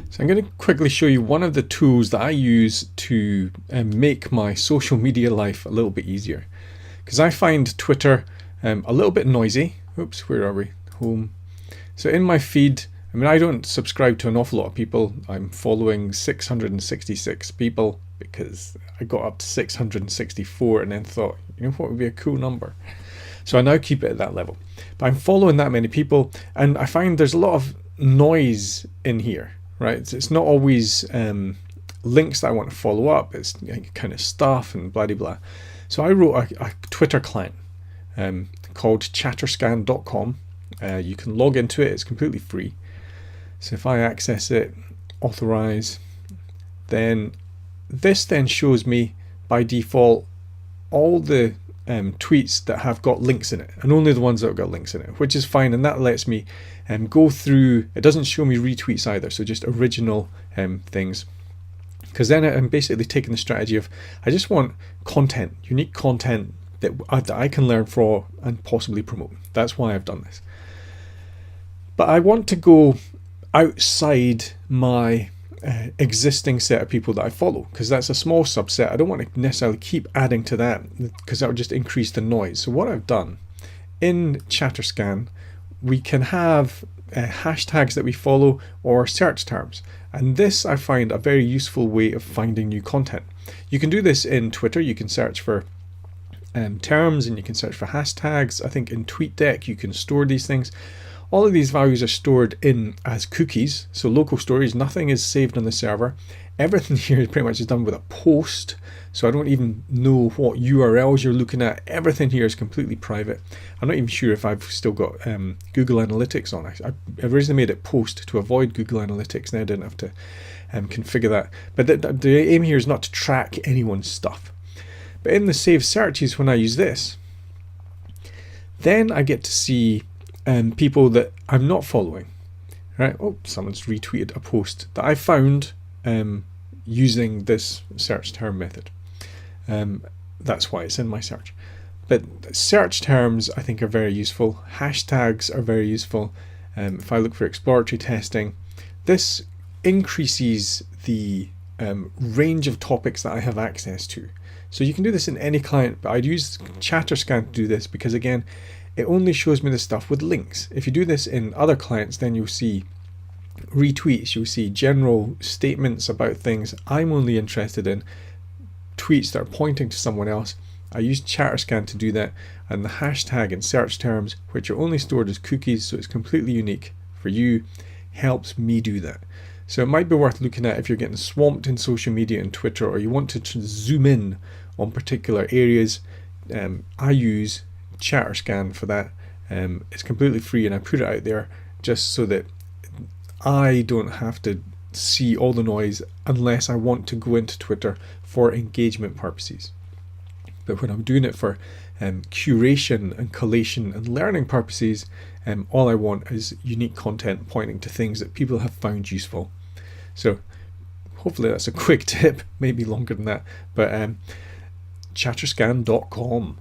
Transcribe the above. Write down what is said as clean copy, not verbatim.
So I'm going to quickly show you one of the tools that I use to make my social media life a little bit easier. Because I find Twitter a little bit noisy. Oops, where are we? Home. So in my feed, I mean, I don't subscribe to an awful lot of people. I'm following 666 people because I got up to 664 and then thought, you know what would be a cool number? So I now keep it at that level. But I'm following that many people, and I find there's a lot of noise in here, right? It's not always links that I want to follow up. It's kind of stuff and blah, blah, blah. So I wrote a Twitter client called chatterscan.com. You can log into it. It's completely free. So if I access it, authorize, then this then shows me by default all the tweets that have got links in it, and only the ones that have got links in it, which is fine, and that lets me go through. It doesn't show me retweets either, so just original things, because then I'm basically taking the strategy of I just want content, unique content that I can learn from and possibly promote. That's why I've done this. But I want to go outside my existing set of people that I follow, because that's a small subset. I don't want to necessarily keep adding to that because that would just increase the noise. So what I've done in ChatterScan, we can have hashtags that we follow or search terms, and this I find a very useful way of finding new content. You can do this in Twitter. You can search for terms, and you can search for hashtags. I think in TweetDeck you can store these things. All of these values are stored in as cookies, so local storage. Nothing is saved on the server. Everything here is pretty much done with a post, so I don't even know what URLs you're looking at. Everything here is completely private. I'm not even sure if I've still got Google Analytics on. I originally made it post to avoid Google Analytics, and I didn't have to configure that. But the aim here is not to track anyone's stuff. But in the save searches, when I use this, then I get to see people that I'm not following, right? Oh, someone's retweeted a post that I found using this search term method. That's why it's in my search. But search terms I think are very useful. Hashtags are very useful. If I look for exploratory testing, this increases the range of topics that I have access to. So you can do this in any client, but I'd use ChatterScan to do this because, again, it only shows me the stuff with links. If you do this in other clients, then you'll see retweets, you'll see general statements about things. I'm only interested in tweets that are pointing to someone else. I use ChatterScan to do that, and the hashtag and search terms, which are only stored as cookies, so it's completely unique for you, helps me do that. So it might be worth looking at if you're getting swamped in social media and Twitter, or you want to zoom in on particular areas. I use ChatterScan for that. It's completely free, and I put it out there just so that I don't have to see all the noise unless I want to go into Twitter for engagement purposes. But when I'm doing it for curation and collation and learning purposes, all I want is unique content pointing to things that people have found useful. So hopefully that's a quick tip, maybe longer than that, but chatterscan.com.